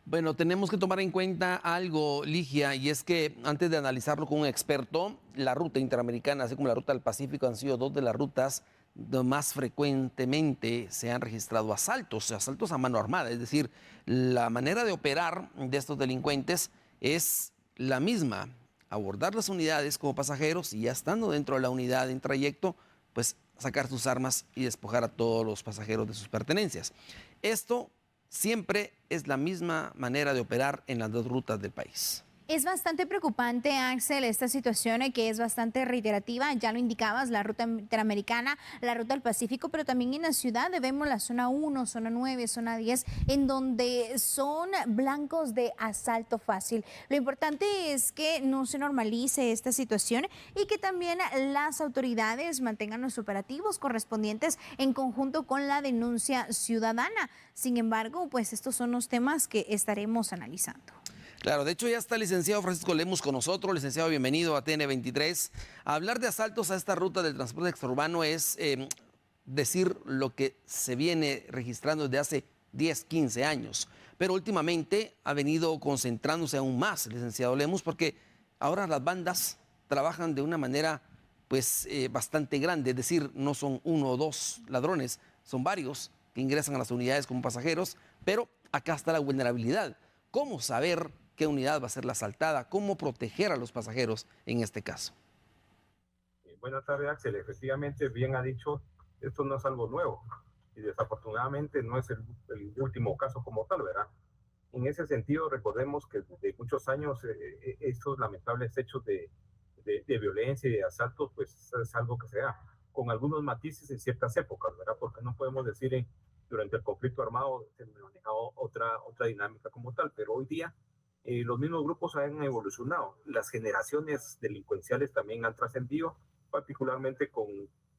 Bueno, tenemos que tomar en cuenta algo, Ligia, y es que antes de analizarlo con un experto, la ruta interamericana, así como la ruta del Pacífico, han sido dos de las rutas donde más frecuentemente se han registrado asaltos, asaltos a mano armada. Es decir, la manera de operar de estos delincuentes es la misma, abordar las unidades como pasajeros y ya estando dentro de la unidad en trayecto, pues sacar sus armas y despojar a todos los pasajeros de sus pertenencias. Esto siempre es la misma manera de operar en las dos rutas del país. Es bastante preocupante, Axel, esta situación que es bastante reiterativa. Ya lo indicabas, la ruta interamericana, la ruta del Pacífico, pero también en la ciudad vemos la zona 1, zona 9, zona 10, en donde son blancos de asalto fácil. Lo importante es que no se normalice esta situación y que también las autoridades mantengan los operativos correspondientes en conjunto con la denuncia ciudadana. Sin embargo, pues estos son los temas que estaremos analizando. Claro, de hecho ya está el licenciado Francisco Lemus con nosotros. Licenciado, bienvenido a TN23. Hablar de asaltos a esta ruta del transporte extraurbano es decir lo que se viene registrando desde hace 10, 15 años. Pero últimamente ha venido concentrándose aún más, licenciado Lemus, porque ahora las bandas trabajan de una manera pues bastante grande. Es decir, no son uno o dos ladrones, son varios que ingresan a las unidades como pasajeros, pero acá está la vulnerabilidad. ¿Cómo saber qué unidad va a ser la asaltada? ¿Cómo proteger a los pasajeros en este caso? Buenas tardes, Axel. Efectivamente, bien ha dicho, esto no es algo nuevo y desafortunadamente no es el último caso como tal, ¿verdad? En ese sentido, recordemos que desde muchos años estos lamentables hechos de violencia y de asaltos, pues es algo que se da, con algunos matices en ciertas épocas, ¿verdad? Porque no podemos decir durante el conflicto armado se manejaba otra dinámica como tal, pero hoy día los mismos grupos han evolucionado. Las generaciones delincuenciales también han trascendido, particularmente con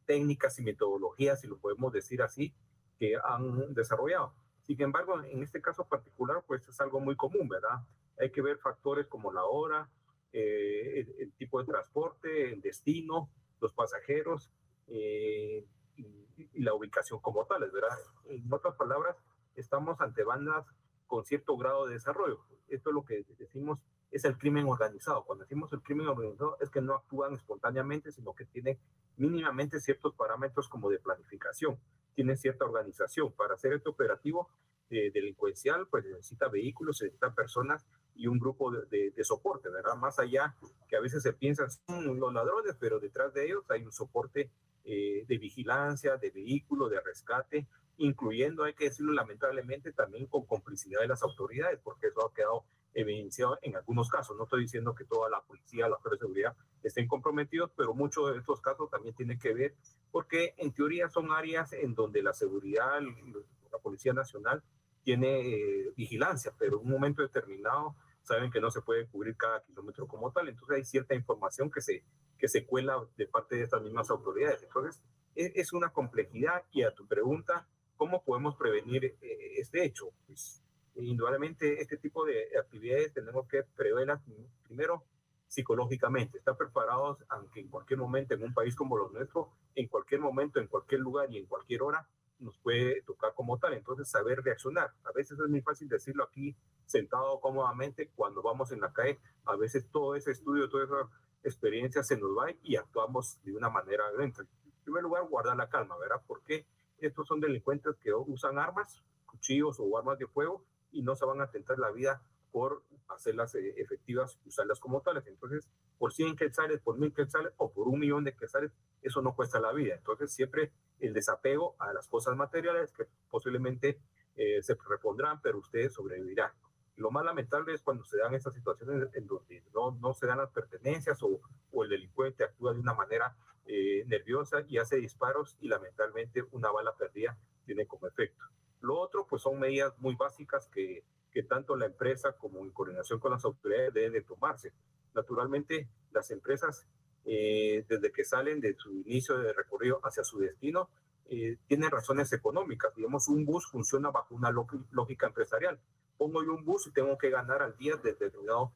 técnicas y metodologías, si lo podemos decir así, que han desarrollado. Sin embargo, en este caso particular, pues es algo muy común, ¿verdad? Hay que ver factores como la hora, el tipo de transporte, el destino, los pasajeros y la ubicación como tales, ¿verdad? En otras palabras, estamos ante bandas con cierto grado de desarrollo. Esto es lo que decimos es el crimen organizado. Cuando decimos el crimen organizado es que no actúan espontáneamente, sino que tienen mínimamente ciertos parámetros como de planificación, tienen cierta organización. Para hacer este operativo delincuencial, pues necesita vehículos, se necesitan personas y un grupo de soporte, ¿verdad? Más allá que a veces se piensan son los ladrones, pero detrás de ellos hay un soporte de vigilancia, de vehículo, de rescate, incluyendo, hay que decirlo lamentablemente, también con complicidad de las autoridades, porque eso ha quedado evidenciado en algunos casos. No estoy diciendo que toda la policía, las fuerzas de seguridad estén comprometidos, pero muchos de estos casos también tienen que ver, porque en teoría son áreas en donde la seguridad, la Policía Nacional tiene vigilancia, pero en un momento determinado saben que no se puede cubrir cada kilómetro como tal, entonces hay cierta información que se cuela de parte de estas mismas autoridades. Entonces, es una complejidad. Y a tu pregunta, ¿cómo podemos prevenir este hecho? Pues, indudablemente, este tipo de actividades tenemos que preverlas primero psicológicamente, estar preparados, aunque en cualquier momento, en un país como los nuestros, en cualquier momento, en cualquier lugar y en cualquier hora, nos puede tocar como tal. Entonces, saber reaccionar. A veces es muy fácil decirlo aquí, sentado cómodamente. Cuando vamos en la calle, a veces todo ese estudio, toda esa experiencia se nos va y actuamos de una manera violenta. En primer lugar, guardar la calma, ¿verdad? Porque estos son delincuentes que usan armas, cuchillos o armas de fuego, y no se van a atentar la vida por hacerlas efectivas, usarlas como tales. Entonces, por 100 quetzales, por 1000 quetzales o por 1 millón de quetzales, eso no cuesta la vida. Entonces, siempre el desapego a las cosas materiales que posiblemente se repondrán, pero usted sobrevivirá. Lo más lamentable es cuando se dan esas situaciones en donde no se dan las pertenencias o el delincuente actúa de una manera nerviosa y hace disparos y lamentablemente una bala perdida tiene como efecto. Lo otro, pues son medidas muy básicas que tanto la empresa como en coordinación con las autoridades deben de tomarse. Naturalmente, las empresas, desde que salen de su inicio de recorrido hacia su destino, tienen razones económicas. Digamos, un bus funciona bajo una lógica empresarial. Pongo yo un bus y tengo que ganar al día determinada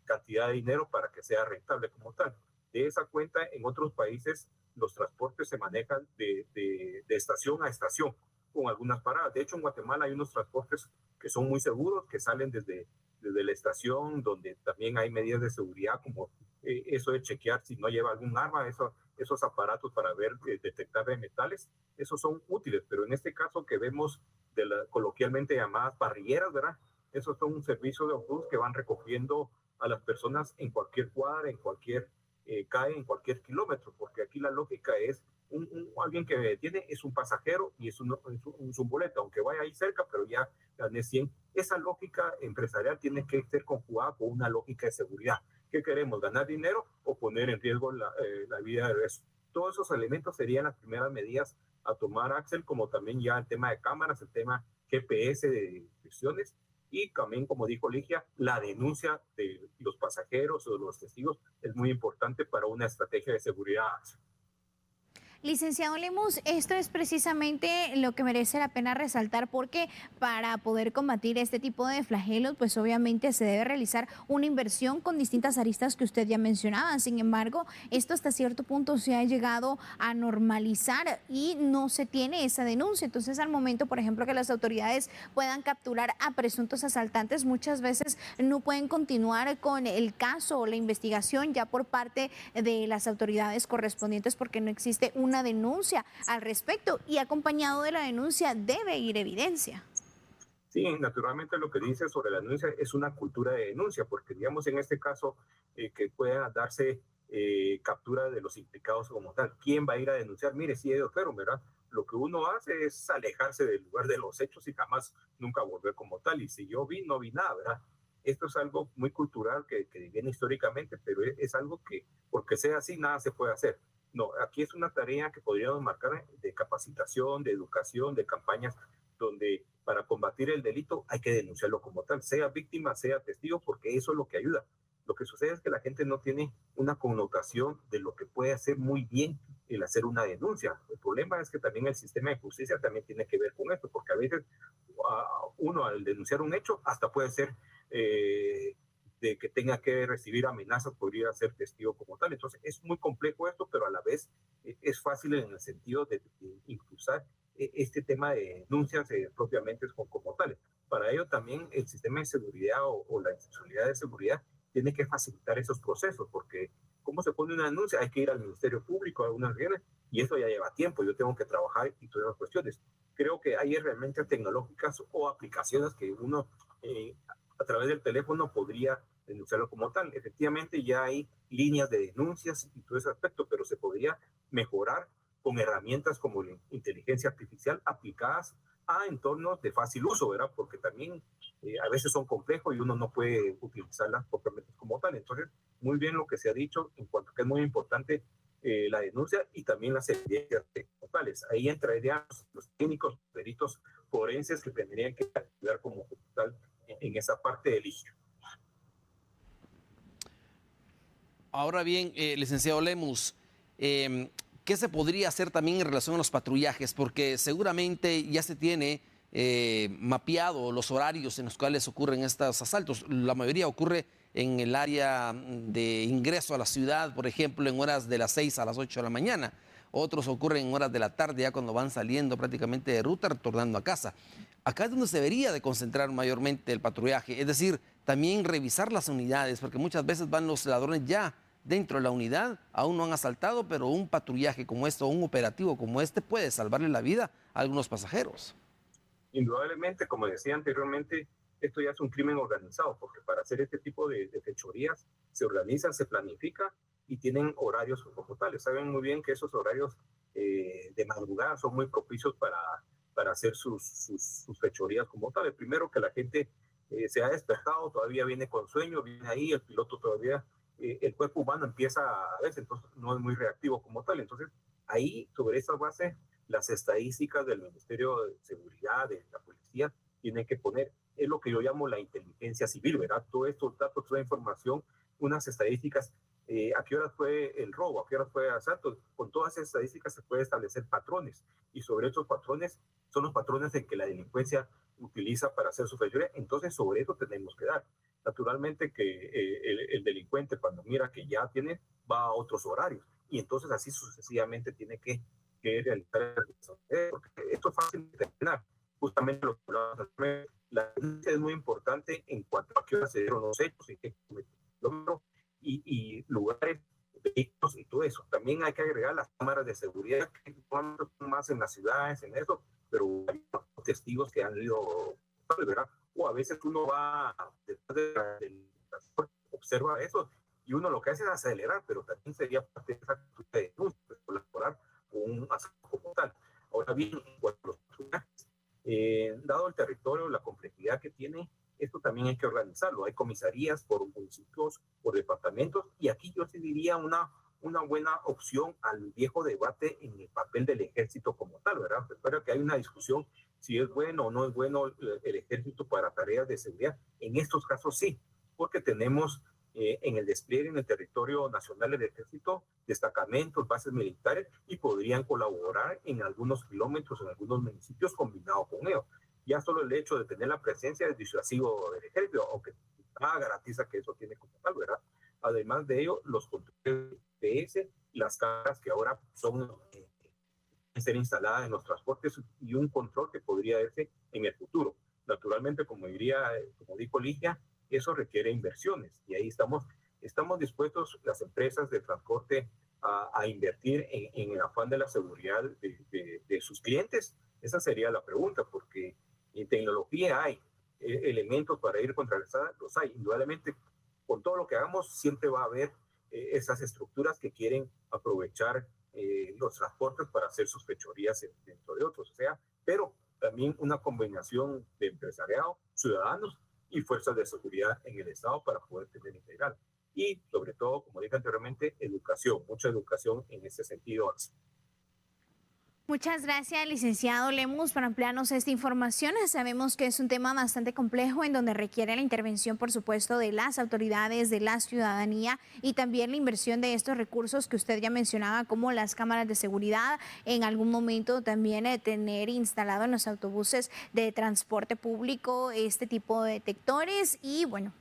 cantidad de dinero para que sea rentable como tal. De esa cuenta, en otros países, los transportes se manejan de estación a estación, con algunas paradas. De hecho, en Guatemala hay unos transportes que son muy seguros, que salen desde la estación, donde también hay medidas de seguridad, como eso de chequear si no lleva algún arma, esos aparatos para ver, detectar de metales, esos son útiles, pero en este caso que vemos coloquialmente llamadas parrilleras, ¿verdad? Esos son un servicio de autobús que van recogiendo a las personas en cualquier cuadra, en cualquier calle, en cualquier kilómetro, porque aquí la lógica es alguien que me detiene es un pasajero y es un boleto, aunque vaya ahí cerca, pero ya gané 100. Esa lógica empresarial tiene que ser conjugada con una lógica de seguridad. ¿Qué queremos? ¿Ganar dinero o poner en riesgo la vida del resto? Todos esos elementos serían las primeras medidas a tomar, Axel, como también ya el tema de cámaras, el tema GPS de inspecciones y también, como dijo Ligia, la denuncia de los pasajeros o de los testigos es muy importante para una estrategia de seguridad, Axel. Licenciado Lemus, esto es precisamente lo que merece la pena resaltar porque para poder combatir este tipo de flagelos, pues obviamente se debe realizar una inversión con distintas aristas que usted ya mencionaba. Sin embargo, esto hasta cierto punto se ha llegado a normalizar y no se tiene esa denuncia. Entonces, al momento, por ejemplo, que las autoridades puedan capturar a presuntos asaltantes, muchas veces no pueden continuar con el caso o la investigación ya por parte de las autoridades correspondientes porque no existe una denuncia al respecto y acompañado de la denuncia debe ir evidencia. Sí, naturalmente lo que dice sobre la denuncia es una cultura de denuncia, porque digamos en este caso que pueda darse captura de los implicados como tal. ¿Quién va a ir a denunciar? Mire, si ellos fueron, ¿verdad? Lo que uno hace es alejarse del lugar de los hechos y jamás nunca volver como tal. Y si yo vi, no vi nada, ¿verdad? Esto es algo muy cultural que viene históricamente, pero es algo que, porque sea así, nada se puede hacer. No, aquí es una tarea que podríamos marcar de capacitación, de educación, de campañas, donde para combatir el delito hay que denunciarlo como tal, sea víctima, sea testigo, porque eso es lo que ayuda. Lo que sucede es que la gente no tiene una connotación de lo que puede hacer muy bien el hacer una denuncia. El problema es que también el sistema de justicia también tiene que ver con esto, porque a veces uno al denunciar un hecho hasta puede ser de que tenga que recibir amenazas, podría ser testigo como tal. Entonces es muy complejo esto, pero a la vez es fácil en el sentido de impulsar este tema de denuncias propiamente como tales. Para ello también el sistema de seguridad o la institucionalidad de seguridad tiene que facilitar esos procesos, porque ¿cómo se pone una denuncia? Hay que ir al Ministerio Público, a algunas regiones, y eso ya lleva tiempo, yo tengo que trabajar y todas las cuestiones. Creo que hay herramientas tecnológicas o aplicaciones que uno a través del teléfono podría denunciarlo como tal. Efectivamente ya hay líneas de denuncias y todo ese aspecto, pero se podría mejorar con herramientas como la inteligencia artificial aplicadas a entornos de fácil uso, ¿verdad? Porque también a veces son complejos y uno no puede utilizarlas propiamente como tal. Entonces, muy bien lo que se ha dicho en cuanto a que es muy importante la denuncia y también las evidencias totales. Ahí entrarían los técnicos, peritos forenses que tendrían que ayudar como tal en esa parte del issue. Ahora bien, licenciado Lemus, ¿qué se podría hacer también en relación a los patrullajes? Porque seguramente ya se tiene mapeado los horarios en los cuales ocurren estos asaltos. La mayoría ocurre en el área de ingreso a la ciudad, por ejemplo, en horas de las 6 a las 8 de la mañana. Otros ocurren en horas de la tarde, ya cuando van saliendo prácticamente de ruta, retornando a casa. Acá es donde se debería de concentrar mayormente el patrullaje, es decir, también revisar las unidades, porque muchas veces van los ladrones ya dentro de la unidad, aún no han asaltado, pero un patrullaje como esto, un operativo como este puede salvarle la vida a algunos pasajeros. Indudablemente, como decía anteriormente, esto ya es un crimen organizado, porque para hacer este tipo de fechorías se organizan, se planifica y tienen horarios como tales. Saben muy bien que esos horarios de madrugada son muy propicios para hacer sus fechorías como tales. Primero que la gente se ha despertado, todavía viene con sueño, viene ahí, el piloto todavía, el cuerpo humano empieza a veces, entonces no es muy reactivo como tal. Entonces ahí, sobre esa base, las estadísticas del Ministerio de Seguridad, de la policía, tienen que poner, es lo que yo llamo la inteligencia civil, ¿verdad? Todos estos datos, toda información, unas estadísticas, a qué horas fue el robo, a qué horas fue el asalto. Con todas esas estadísticas se puede establecer patrones, y sobre esos patrones son los patrones en que la delincuencia utiliza para hacer su fechoría. Entonces sobre eso tenemos que dar. Naturalmente que el delincuente cuando mira que ya tiene, va a otros horarios, y entonces así sucesivamente tiene que realizar, porque esto es fácil de determinar. Justamente lo que hablamos, La denuncia es muy importante en cuanto a qué hora se dieron los hechos, en qué kilómetro y lugares, vehículos y todo eso. También hay que agregar las cámaras de seguridad, que son más en las ciudades, en eso, pero hay testigos que han ido, ¿verdad? O a veces uno va detrás del transporte, observa eso, y uno lo que hace es acelerar, pero también sería parte de esa cultura de denuncia, pues, colaborar con un asalto como tal. Ahora bien, en cuanto a los personajes, dado el territorio, la complejidad que tiene, esto también hay que organizarlo. Hay comisarías por municipios, por departamentos, y aquí yo sí diría una buena opción al viejo debate en el papel del ejército como tal, ¿verdad? Espero que hay una discusión si es bueno o no es bueno el ejército para tareas de seguridad. En estos casos sí, porque tenemos en el despliegue en el territorio nacional del ejército destacamentos, bases militares, y podrían colaborar en algunos kilómetros, en algunos municipios combinados con ellos. Ya solo el hecho de tener la presencia es disuasivo del ejército, aunque nada garantiza que eso tiene como tal, ¿verdad? Además de ello, los controles GPS, las cámaras que ahora son ser instaladas en los transportes y un control que podría verse en el futuro. Naturalmente, como dijo Ligia, eso requiere inversiones y ahí estamos dispuestos las empresas de transporte a invertir en el afán de la seguridad de sus clientes. Esa sería la pregunta, porque en tecnología hay elementos para ir contra los hay. Indudablemente, con todo lo que hagamos, siempre va a haber esas estructuras que quieren aprovechar los transportes para hacer sus fechorías dentro de otros. O sea, pero también una combinación de empresariado, ciudadanos y fuerzas de seguridad en el Estado para poder tener integral. Y sobre todo, como dije anteriormente, educación, mucha educación en ese sentido. Muchas gracias, licenciado Lemus, por ampliarnos esta información. Sabemos que es un tema bastante complejo en donde requiere la intervención, por supuesto, de las autoridades, de la ciudadanía y también la inversión de estos recursos que usted ya mencionaba, como las cámaras de seguridad, en algún momento también tener instalado en los autobuses de transporte público este tipo de detectores y, bueno,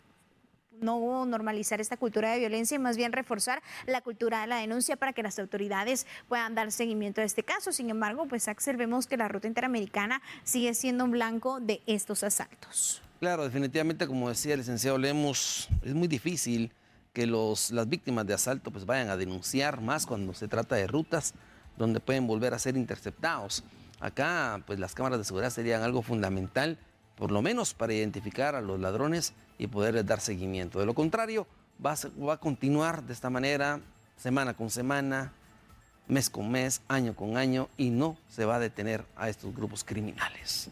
no normalizar esta cultura de violencia y más bien reforzar la cultura de la denuncia para que las autoridades puedan dar seguimiento a este caso. Sin embargo, pues Axel, vemos que la ruta interamericana sigue siendo un blanco de estos asaltos. Claro, definitivamente, como decía el licenciado Lemus, es muy difícil que las víctimas de asalto pues vayan a denunciar, más cuando se trata de rutas donde pueden volver a ser interceptados. Acá pues las cámaras de seguridad serían algo fundamental, por lo menos para identificar a los ladrones y poderles dar seguimiento. De lo contrario, va a continuar de esta manera, semana con semana, mes con mes, año con año, y no se va a detener a estos grupos criminales.